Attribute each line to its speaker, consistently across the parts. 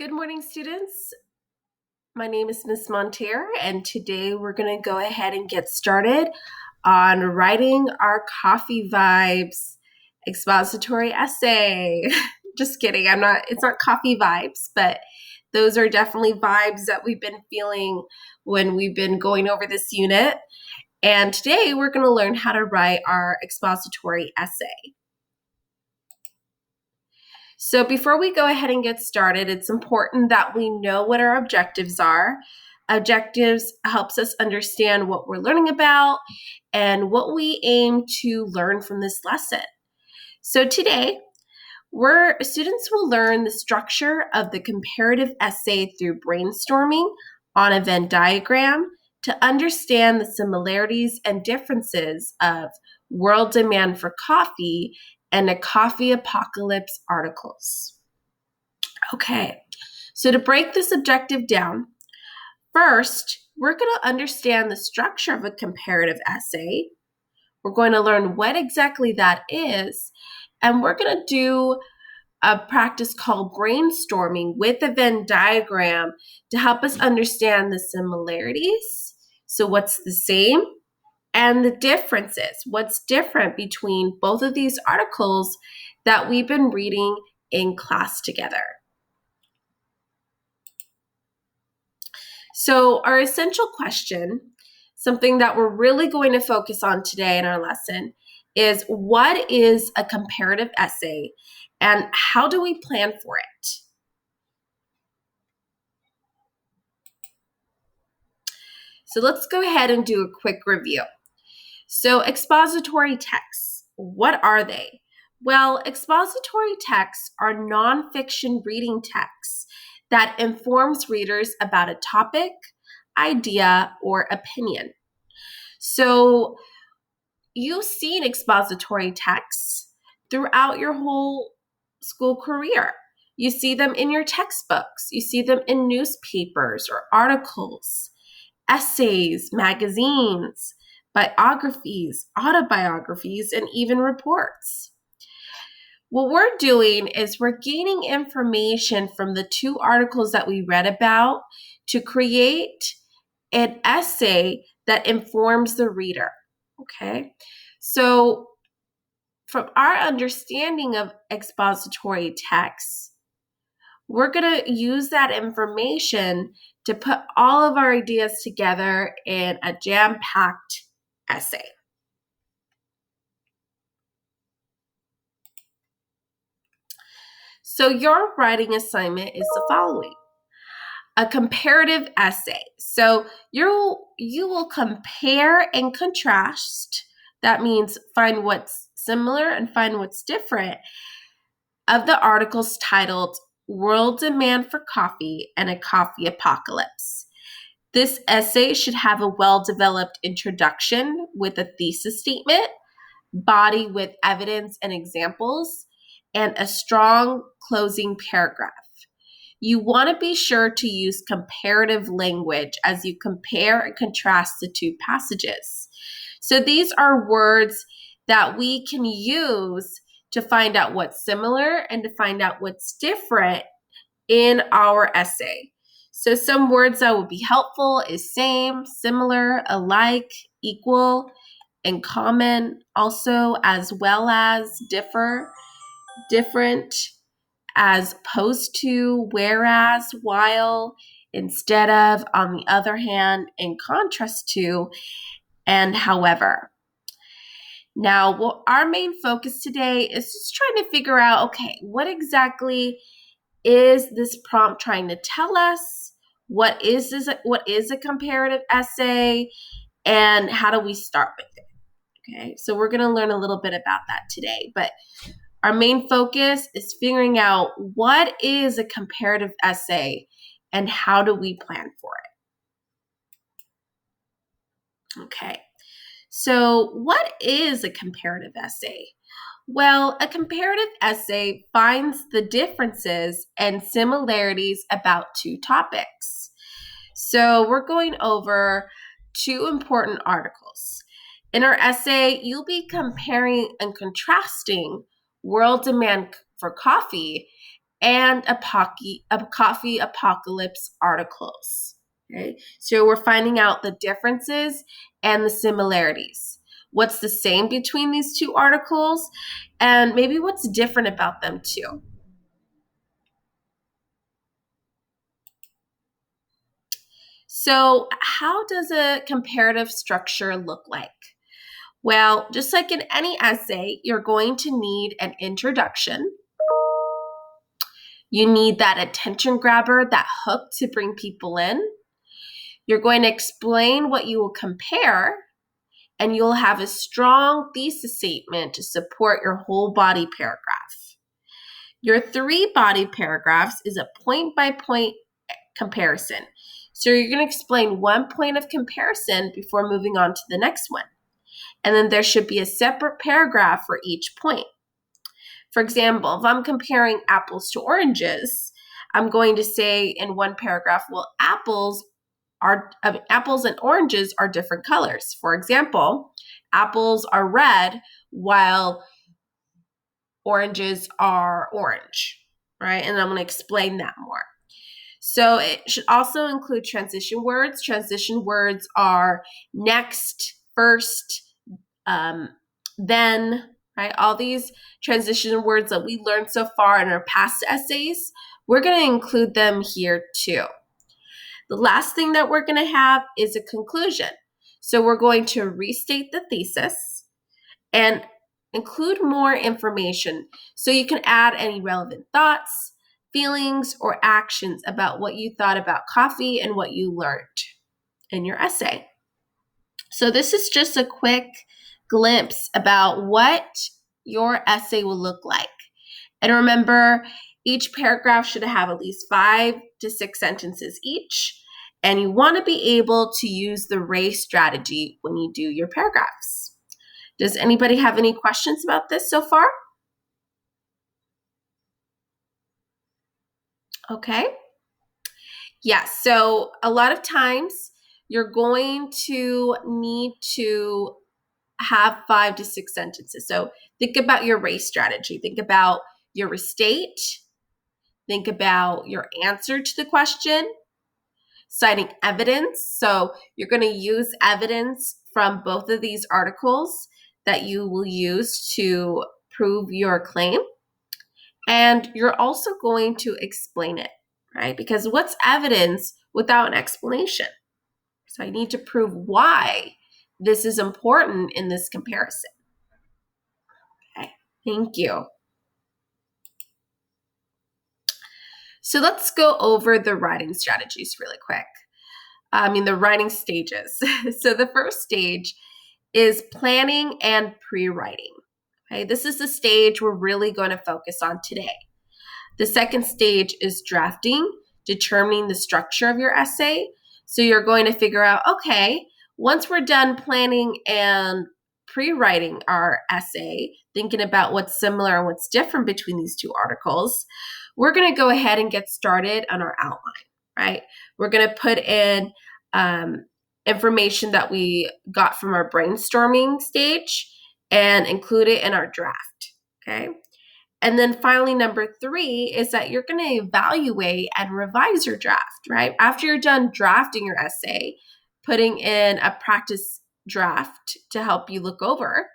Speaker 1: Good morning, students. My name is Miss Monteer, and today we're going to go ahead and get started on writing our Coffee Vibes expository essay. Just kidding. It's not coffee vibes, but those are definitely vibes that we've been feeling when we've been going over this unit. And today we're going to learn how to write our expository essay. So before we go ahead and get started, it's important that we know what our objectives are. Objectives helps us understand what we're learning about and what we aim to learn from this lesson. So today, students will learn the structure of the comparative essay through brainstorming on a Venn diagram to understand the similarities and differences of world demand for coffee and a coffee apocalypse articles. Okay, so to break this objective down, first, we're going to understand the structure of a comparative essay. We're going to learn what exactly that is, and we're going to do a practice called brainstorming with a Venn diagram to help us understand the similarities. So what's the same? And the differences, what's different between both of these articles that we've been reading in class together. So our essential question, something that we're really going to focus on today in our lesson, is what is a comparative essay and how do we plan for it? So let's go ahead and do a quick review. So expository texts, what are they? Well, expository texts are nonfiction reading texts that informs readers about a topic, idea, or opinion. So you've seen expository texts throughout your whole school career. You see them in your textbooks. You see them in newspapers or articles, essays, magazines, biographies, autobiographies, and even reports. What we're doing is we're gaining information from the two articles that we read about to create an essay that informs the reader, okay? So from our understanding of expository texts, we're going to use that information to put all of our ideas together in a jam-packed essay. So your writing assignment is the following: a comparative essay. So you will compare and contrast. That means find what's similar and find what's different of the articles titled World Demand for Coffee and a Coffee Apocalypse. This essay should have a well-developed introduction with a thesis statement, body with evidence and examples, and a strong closing paragraph. You want to be sure to use comparative language as you compare and contrast the two passages. So these are words that we can use to find out what's similar and to find out what's different in our essay. So some words that would be helpful is same, similar, alike, equal, and common, also, as well as differ, different, as opposed to, whereas, while, instead of, on the other hand, in contrast to, and however. Now, our main focus today is just trying to figure out, okay, what exactly is this prompt trying to tell us? What is a comparative essay? And how do we start with it? Okay, so we're going to learn a little bit about that today, but our main focus is figuring out what is a comparative essay and how do we plan for it. Okay, so what is a comparative essay? Well, a comparative essay finds the differences and similarities about two topics. So we're going over two important articles. In our essay, you'll be comparing and contrasting world demand for coffee and a coffee apocalypse articles. Okay, so we're finding out the differences and the similarities. What's the same between these two articles, and maybe what's different about them too. So, how does a comparative structure look like? Well, just like in any essay, you're going to need an introduction. You need that attention grabber, that hook to bring people in. You're going to explain what you will compare, and you'll have a strong thesis statement to support your whole body paragraph. Your 3 body paragraphs is a point-by-point comparison. So you're going to explain one point of comparison before moving on to the next one. And then there should be a separate paragraph for each point. For example, if I'm comparing apples to oranges, I'm going to say in one paragraph, well, apples and oranges are different colors. For example, apples are red while oranges are orange, right? And I'm going to explain that more. So it should also include transition words. Transition words are next, first, then, right? All these transition words that we learned so far in our past essays, we're going to include them here too. The last thing that we're going to have is a conclusion. So we're going to restate the thesis and include more information so you can add any relevant thoughts, feelings, or actions about what you thought about coffee and what you learned in your essay. So this is just a quick glimpse about what your essay will look like. And remember, each paragraph should have at least 5 to 6 sentences each. And you want to be able to use the RACE strategy when you do your paragraphs. Does anybody have any questions about this so far? Okay. Yeah, so a lot of times you're going to need to have 5 to 6 sentences. So think about your RACE strategy. Think about your restate. Think about your answer to the question. Citing evidence. So you're going to use evidence from both of these articles that you will use to prove your claim. And you're also going to explain it, right? Because what's evidence without an explanation? So I need to prove why this is important in this comparison. Okay, thank you. So let's go over the writing strategies really quick. The writing stages. So the first stage is planning and pre-writing. Okay, this is the stage we're really going to focus on today. The second stage is drafting, determining the structure of your essay. So you're going to figure out, okay, once we're done planning and pre-writing our essay, thinking about what's similar and what's different between these two articles, we're going to go ahead and get started on our outline, right? We're going to put in information that we got from our brainstorming stage and include it in our draft, okay? And then finally, number 3 is that you're going to evaluate and revise your draft, right? After you're done drafting your essay, putting in a practice draft to help you look over,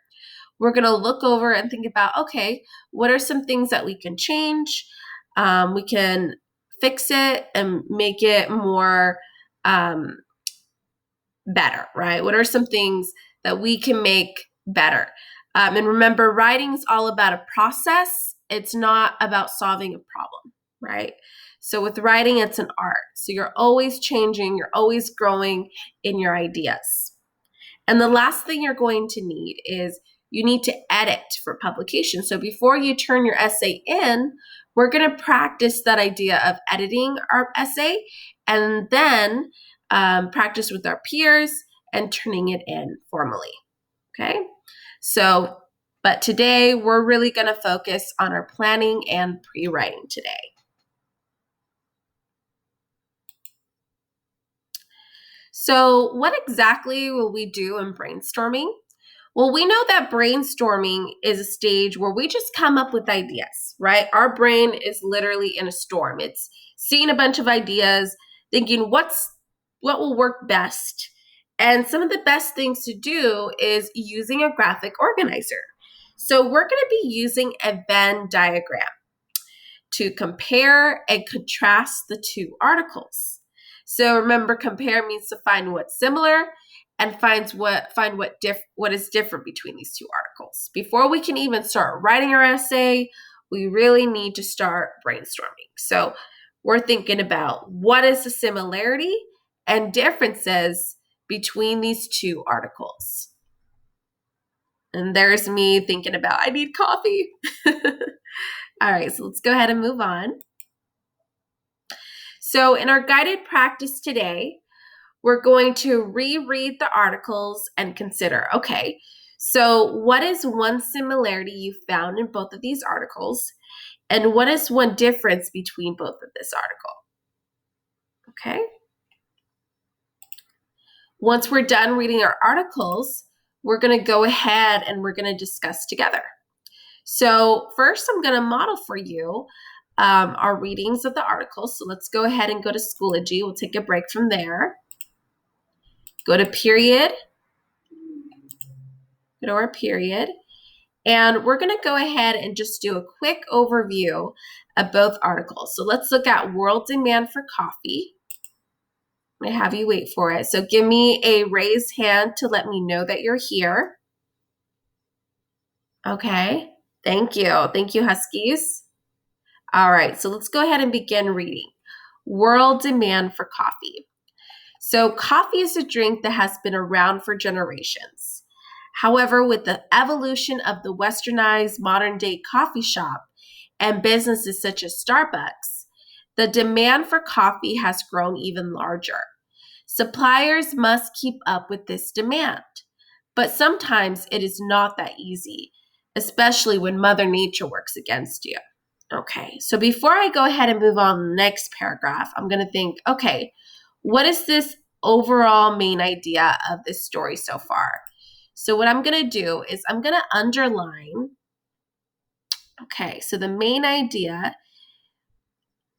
Speaker 1: we're going to look over and think about, okay, what are some things that we can change? We can fix it and make it more better, right? What are some things that we can make better? And remember, writing is all about a process. It's not about solving a problem, right? So with writing, it's an art. So you're always changing, you're always growing in your ideas. And the last thing you're going to need is you need to edit for publication. So before you turn your essay in, we're going to practice that idea of editing our essay and then practice with our peers and turning it in formally. Okay? So, but today we're really going to focus on our planning and pre-writing today. So what exactly will we do in brainstorming? Well, we know that brainstorming is a stage where we just come up with ideas, right? Our brain is literally in a storm. It's seeing a bunch of ideas, thinking what will work best. And some of the best things to do is using a graphic organizer. So we're going to be using a Venn diagram to compare and contrast the two articles. So remember, compare means to find what's similar and find what is different between these two articles. Before we can even start writing our essay, we really need to start brainstorming. So we're thinking about what is the similarity and differences between these two articles. And there's me thinking about, I need coffee. All right, so let's go ahead and move on. So in our guided practice today, we're going to reread the articles and consider, okay, so what is one similarity you found in both of these articles? And what is one difference between both of this article? Okay. Once we're done reading our articles, we're going to go ahead and we're going to discuss together. So first, I'm going to model for you our readings of the articles. So let's go ahead and go to Schoology. We'll take a break from there. Go to period. Go to our period. And we're going to go ahead and just do a quick overview of both articles. So let's look at world demand for coffee. I'm going to have you wait for it. So give me a raised hand to let me know that you're here. Okay. Thank you. Thank you, Huskies. All right. So let's go ahead and begin reading. World demand for coffee. So coffee is a drink that has been around for generations. However, with the evolution of the westernized modern-day coffee shop and businesses such as Starbucks, the demand for coffee has grown even larger. Suppliers must keep up with this demand, but sometimes it is not that easy, especially when Mother Nature works against you. Okay, so before I go ahead and move on to the next paragraph, I'm going to think, okay, what is this overall main idea of this story so far? So what I'm going to do is I'm going to underline, okay, so the main idea,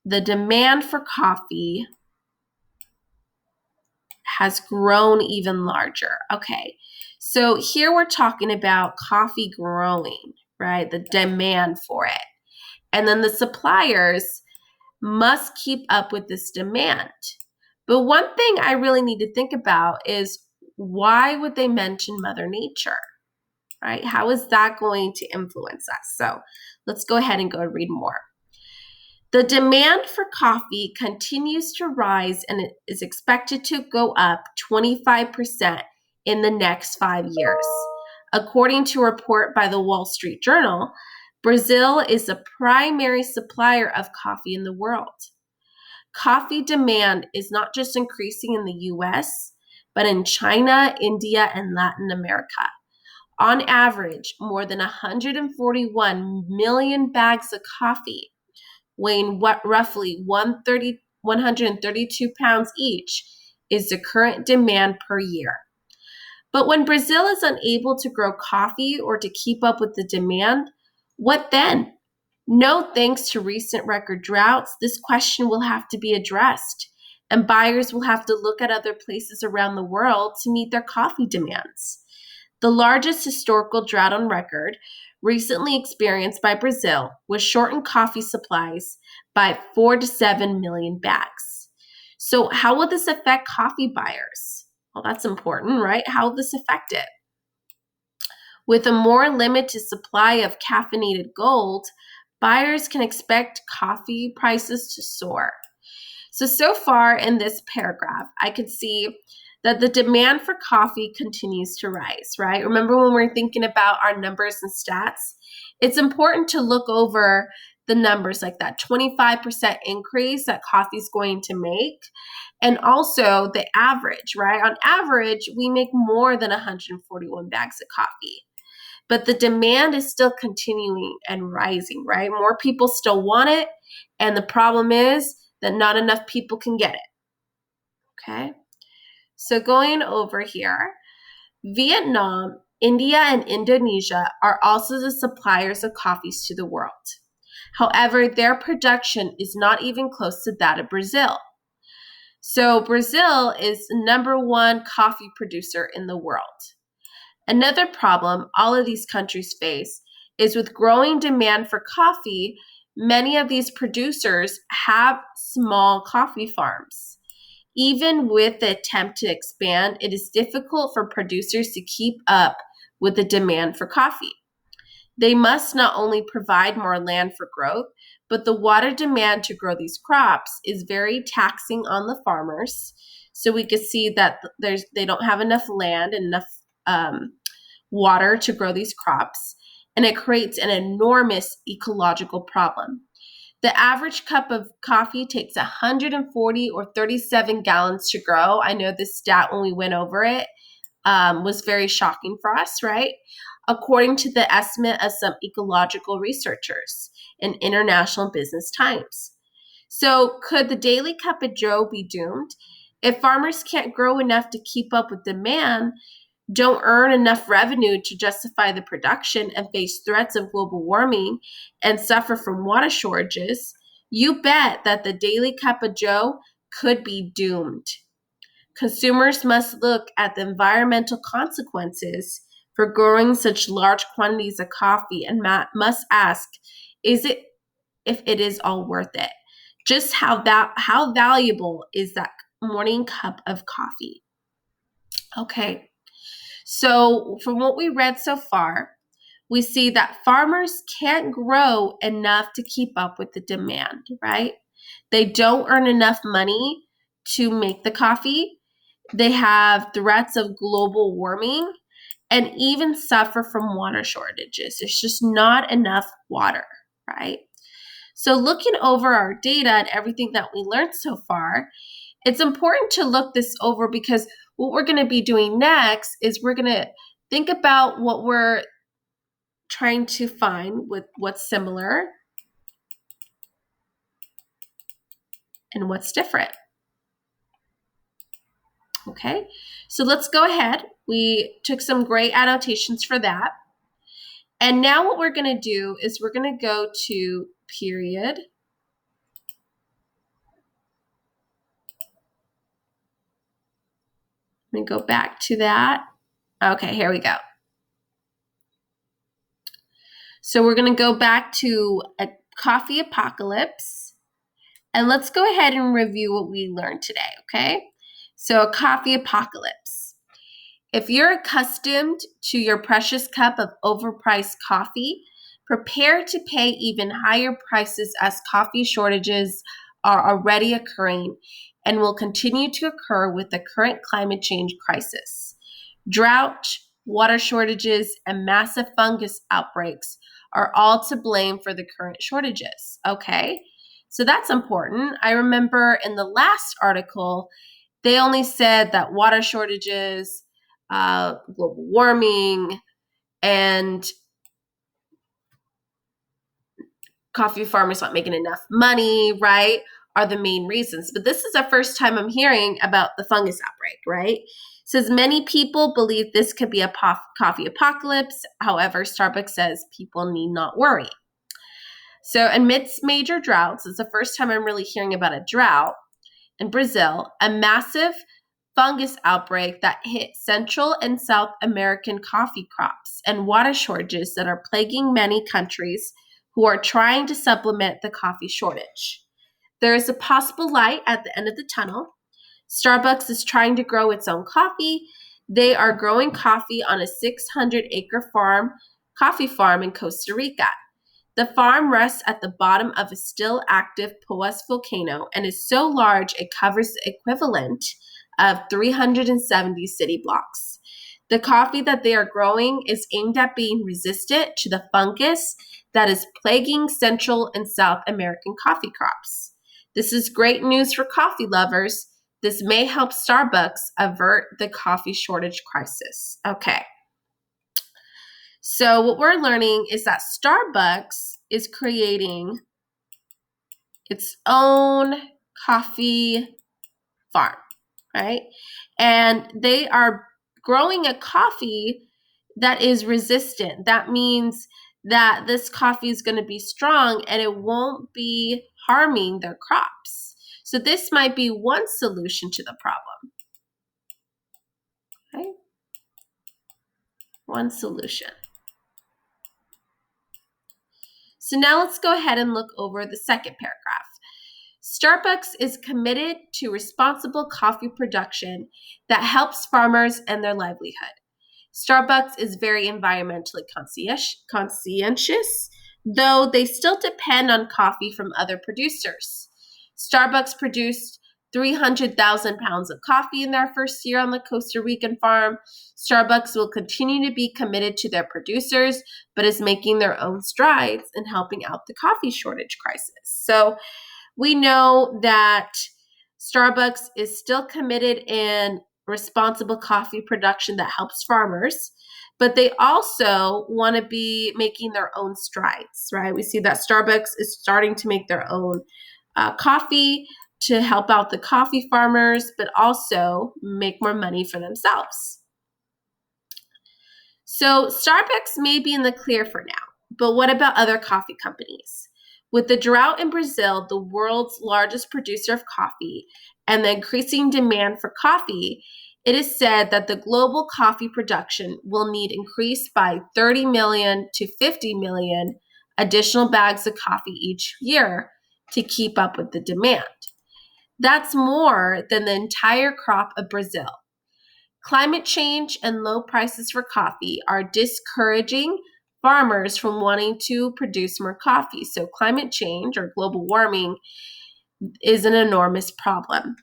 Speaker 1: the demand for coffee has grown even larger. Okay, so here we're talking about coffee growing, right? The demand for it. And then the suppliers must keep up with this demand. But one thing I really need to think about is, why would they mention Mother Nature, right? How is that going to influence us? So let's go ahead and go and read more. The demand for coffee continues to rise and it is expected to go up 25% in the next 5 years. According to a report by the Wall Street Journal, Brazil is the primary supplier of coffee in the world. Coffee demand is not just increasing in the US, but in China, India, and Latin America. On average, more than 141 million bags of coffee, weighing roughly 132 pounds each, is the current demand per year. But when Brazil is unable to grow coffee or to keep up with the demand, what then? No thanks to recent record droughts, this question will have to be addressed, and buyers will have to look at other places around the world to meet their coffee demands. The largest historical drought on record, recently experienced by Brazil, was shortened coffee supplies by 4 to 7 million bags. So how will this affect coffee buyers? Well, that's important, right? How will this affect it? With a more limited supply of caffeinated gold, buyers can expect coffee prices to soar. So far in this paragraph, I could see that the demand for coffee continues to rise, right? Remember when we're thinking about our numbers and stats, it's important to look over the numbers, like that 25% increase that coffee is going to make, and also the average, right? On average, we make more than 141 bags of coffee. But the demand is still continuing and rising, right? More people still want it, and the problem is that not enough people can get it. Okay? So going over here, Vietnam India and Indonesia are also the suppliers of coffees to the world. However, their production is not even close to that of Brazil. So Brazil is the number one coffee producer in the world. Another problem all of these countries face is with growing demand for coffee, many of these producers have small coffee farms. Even with the attempt to expand, it is difficult for producers to keep up with the demand for coffee. They must not only provide more land for growth, but the water demand to grow these crops is very taxing on the farmers. So we could see that they don't have enough land and enough water to grow these crops, and it creates an enormous ecological problem. The average cup of coffee takes 140 or 37 gallons to grow. I know this stat when we went over it was very shocking for us, right? According to the estimate of some ecological researchers in International Business Times. So could the daily cup of joe be doomed? If farmers can't grow enough to keep up with demand, don't earn enough revenue to justify the production, and face threats of global warming and suffer from water shortages, you bet that the daily cup of joe could be doomed. Consumers must look at the environmental consequences for growing such large quantities of coffee and must ask, if it is all worth it? Just how valuable is that morning cup of coffee? Okay. So from what we read so far, we see that farmers can't grow enough to keep up with the demand, right? They don't earn enough money to make the coffee. They have threats of global warming and even suffer from water shortages. There's just not enough water, right? So looking over our data and everything that we learned so far, it's important to look this over, because what we're going to be doing next is we're going to think about what we're trying to find with what's similar and what's different. Okay, so let's go ahead. We took some great annotations for that. And now what we're going to do is we're going to go to period. Let me go back to that. Okay, here we go. So we're going to go back to a coffee apocalypse. And let's go ahead and review what we learned today, okay? So a coffee apocalypse. If you're accustomed to your precious cup of overpriced coffee, prepare to pay even higher prices, as coffee shortages are already occurring and will continue to occur with the current climate change crisis. Drought, water shortages, and massive fungus outbreaks are all to blame for the current shortages, okay? So that's important. I remember in the last article, they only said that water shortages, global warming, and coffee farmers not making enough money, right, are the main reasons. But this is the first time I'm hearing about the fungus outbreak, right? It says many people believe this could be a coffee apocalypse. However, Starbucks says people need not worry. So amidst major droughts, it's the first time I'm really hearing about a drought in Brazil, a massive fungus outbreak that hit Central and South American coffee crops, and water shortages that are plaguing many countries who are trying to supplement the coffee shortage. There is a possible light at the end of the tunnel. Starbucks is trying to grow its own coffee. They are growing coffee on a 600-acre coffee farm in Costa Rica. The farm rests at the bottom of a still active Poás volcano and is so large it covers the equivalent of 370 city blocks. The coffee that they are growing is aimed at being resistant to the fungus that is plaguing Central and South American coffee crops. This is great news for coffee lovers. This may help Starbucks avert the coffee shortage crisis. Okay. So what we're learning is that Starbucks is creating its own coffee farm, right? And they are growing a coffee that is resistant. That means that this coffee is going to be strong and it won't be harming their crops. So this might be one solution to the problem. Okay? One solution. So now let's go ahead and look over the second paragraph. Starbucks is committed to responsible coffee production that helps farmers and their livelihood. Starbucks is very environmentally conscientious, though they still depend on coffee from other producers. Starbucks produced 300,000 pounds of coffee in their first year on the Costa Rican farm. Starbucks will continue to be committed to their producers, but is making their own strides in helping out the coffee shortage crisis. So we know that Starbucks is still committed in responsible coffee production that helps farmers, but they also want to be making their own strides, right? We see that Starbucks is starting to make their own coffee to help out the coffee farmers, but also make more money for themselves. So Starbucks may be in the clear for now, but what about other coffee companies? With the drought in Brazil, the world's largest producer of coffee, and the increasing demand for coffee, it is said that the global coffee production will need increase by 30 million to 50 million additional bags of coffee each year to keep up with the demand. That's more than the entire crop of Brazil. Climate change and low prices for coffee are discouraging farmers from wanting to produce more coffee. So climate change or global warming is an enormous problem.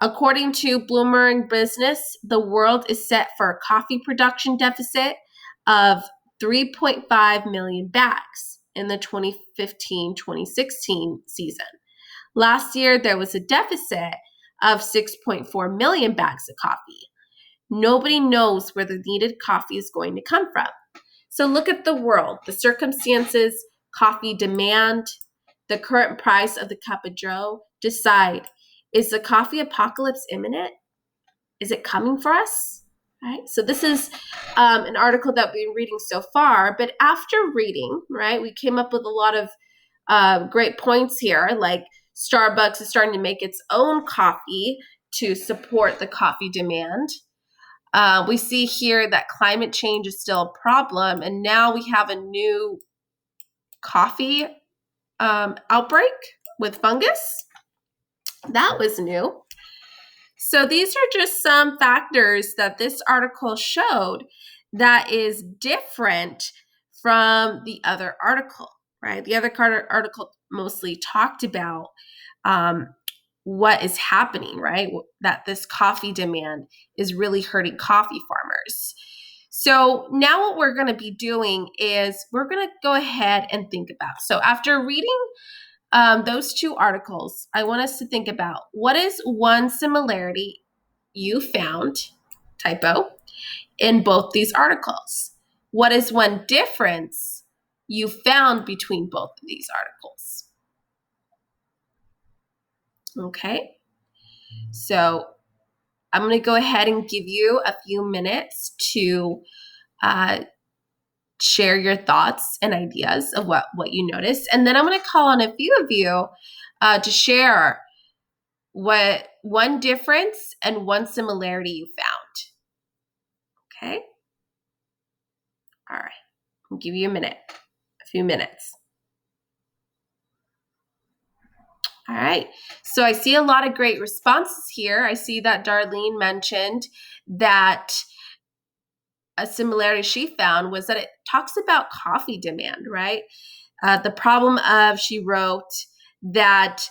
Speaker 1: According to Bloomberg Business, the world is set for a coffee production deficit of 3.5 million bags in the 2015-2016 season. Last year, there was a deficit of 6.4 million bags of coffee. Nobody knows where the needed coffee is going to come from. So look at the world, the circumstances, coffee demand, the current price of the cup of joe. Decide, is the coffee apocalypse imminent? Is it coming for us? Right. So this is an article that we've been reading so far, but after reading, right, we came up with a lot of great points here, like Starbucks is starting to make its own coffee to support the coffee demand. We see here that climate change is still a problem, and now we have a new coffee outbreak with fungus. That was new. So these are just some factors that this article showed that is different from the other article, right? The other article mostly talked about what is happening, right? That this coffee demand is really hurting coffee farmers. So now what we're going to be doing is we're going to go ahead and think about. So after reading those two articles, I want us to think about what is one similarity you found, typo, in both these articles? What is one difference you found between both of these articles? Okay, so I'm going to go ahead and give you a few minutes to share your thoughts and ideas of what you noticed. And then I'm going to call on a few of you to share what one difference and one similarity you found. Okay? All right. I'll give you a few minutes. All right. So I see a lot of great responses here. I see that Darlene mentioned that a similarity she found was that it talks about coffee demand, right? The problem of, she wrote that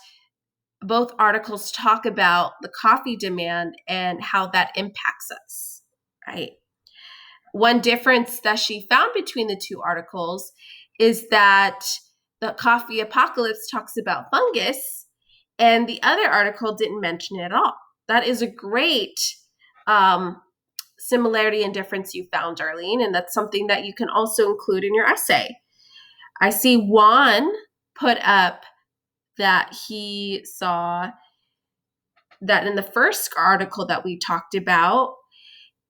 Speaker 1: both articles talk about the coffee demand and how that impacts us, right? One difference that she found between the two articles is that the coffee apocalypse talks about fungus and the other article didn't mention it at all. That is a great similarity and difference you found, Darlene, and that's something that you can also include in your essay. I see Juan put up that he saw that in the first article that we talked about,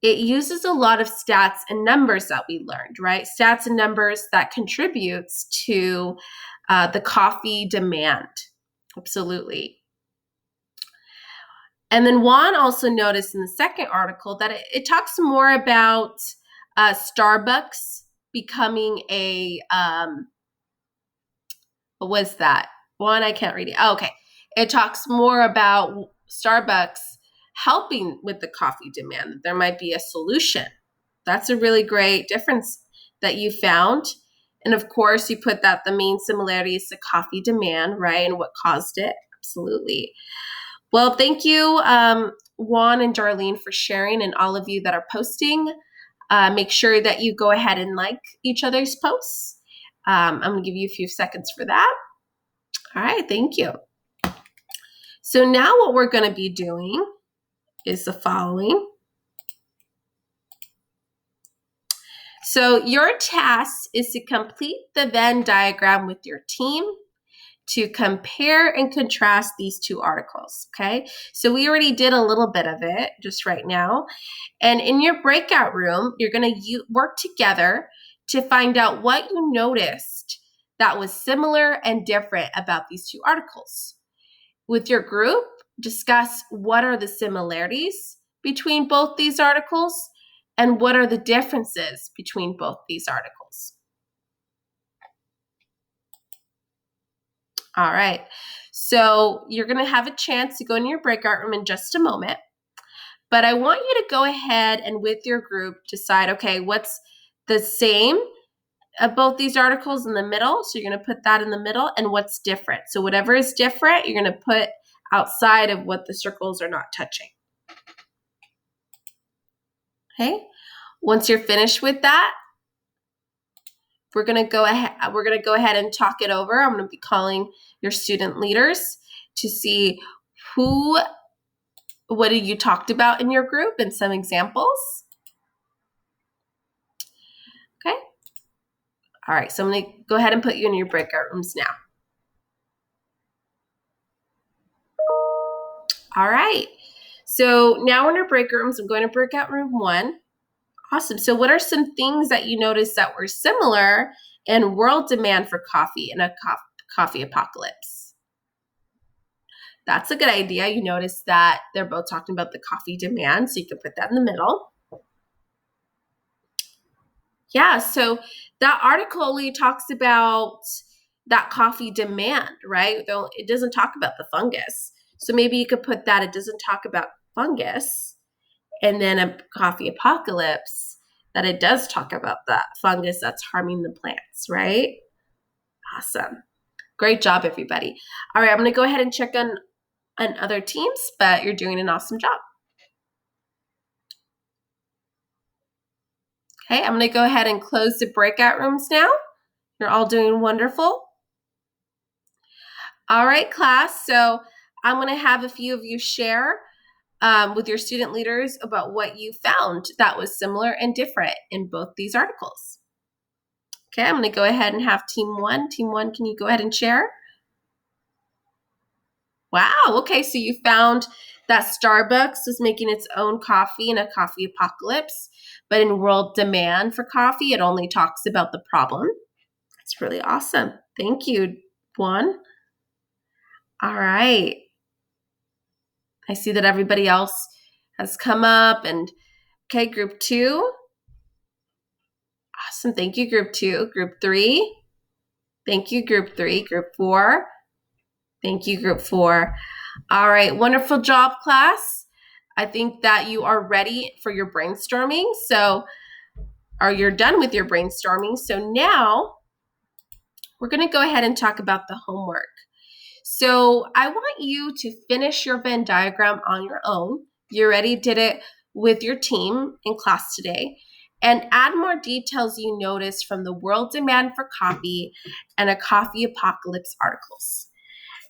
Speaker 1: it uses a lot of stats and numbers that we learned, right? Stats and numbers that contributes to the coffee demand. Absolutely. And then Juan also noticed in the second article that it talks more about Starbucks becoming a, what was that? Juan, I can't read it. Oh, okay. It talks more about Starbucks helping with the coffee demand, that there might be a solution. That's a really great difference that you found. And of course, you put that the main similarity is the coffee demand, right? And what caused it. Absolutely. Well, thank you, Juan and Darlene, for sharing, and all of you that are posting. Make sure that you go ahead and like each other's posts. I'm going to give you a few seconds for that. All right, thank you. So now what we're going to be doing is the following. So your task is to complete the Venn diagram with your team to compare and contrast these two articles, okay? So we already did a little bit of it just right now. And in your breakout room, you're going to work together to find out what you noticed that was similar and different about these two articles. With your group, discuss what are the similarities between both these articles and what are the differences between both these articles. All right, so you're going to have a chance to go in your breakout room in just a moment, but I want you to go ahead and with your group decide, okay, what's the same of both these articles in the middle? So you're going to put that in the middle, and what's different. So whatever is different, you're going to put outside of what the circles are not touching. Okay, once you're finished with that, we're going to go ahead and talk it over. I'm going to be calling your student leaders to see what you talked about in your group and some examples. Okay. All right, so I'm going to go ahead and put you in your breakout rooms now. All right, so now we're in our breakout rooms. I'm going to breakout room 1. Awesome. So what are some things that you noticed that were similar in world demand for coffee in a coffee apocalypse? That's a good idea. You notice that they're both talking about the coffee demand, so you can put that in the middle. Yeah, so that article only talks about that coffee demand, right? Though it doesn't talk about the fungus. So maybe you could put that it doesn't talk about fungus, and then a coffee apocalypse that it does talk about the fungus that's harming the plants, right? Awesome. Great job, everybody. All right, I'm going to go ahead and check on other teams, but you're doing an awesome job. Okay, I'm going to go ahead and close the breakout rooms now. You're all doing wonderful. All right, class. So I'm going to have a few of you share with your student leaders about what you found that was similar and different in both these articles. Okay, I'm going to go ahead and have team 1. Team 1, can you go ahead and share? Wow, okay, so you found that Starbucks was making its own coffee in a coffee apocalypse, but in world demand for coffee, it only talks about the problem. That's really awesome. Thank you, Juan. All right. I see that everybody else has come up, and okay, group 2. Awesome. Thank you, group 2. Group 3. Thank you, group 3. Group 4. Thank you, group 4. All right, wonderful job, class. I think that you are ready for your brainstorming. Or you're done with your brainstorming. So now we're going to go ahead and talk about the homework. So I want you to finish your Venn diagram on your own. You already did it with your team in class today. And add more details you noticed from the world demand for coffee and a coffee apocalypse articles.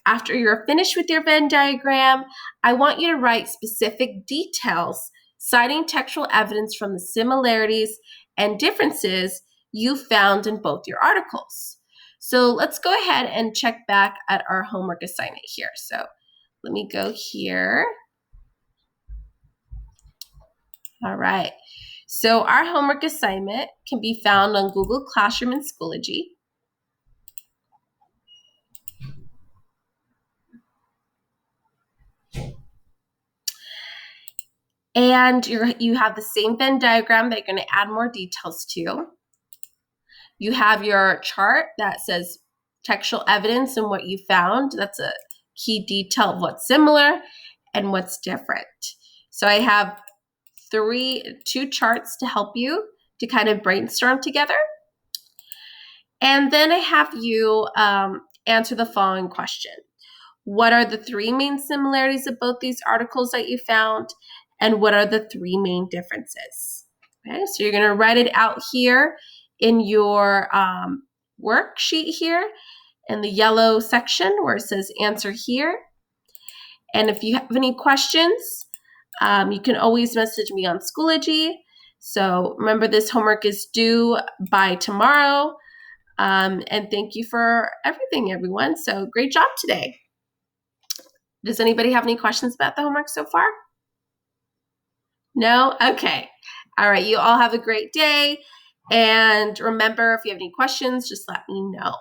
Speaker 1: After you're finished with your Venn diagram, I want you to write specific details citing textual evidence from the similarities and differences you found in both your articles. So let's go ahead and check back at our homework assignment here. So let me go here. All right. So our homework assignment can be found on Google Classroom and Schoology. And you have the same Venn diagram that you're going to add more details to. You have your chart that says textual evidence and what you found. That's a key detail of what's similar and what's different. So I have two charts to help you to kind of brainstorm together. And then I have you answer the following question. What are the three main similarities of both these articles that you found? And what are the three main differences? Okay, so you're going to write it out here in your worksheet here in the yellow section where it says answer here. And if you have any questions, you can always message me on Schoology. So remember, this homework is due by tomorrow. And thank you for everything, everyone. So great job today. Does anybody have any questions about the homework so far? No? Okay. All right. You all have a great day. And remember, if you have any questions, just let me know.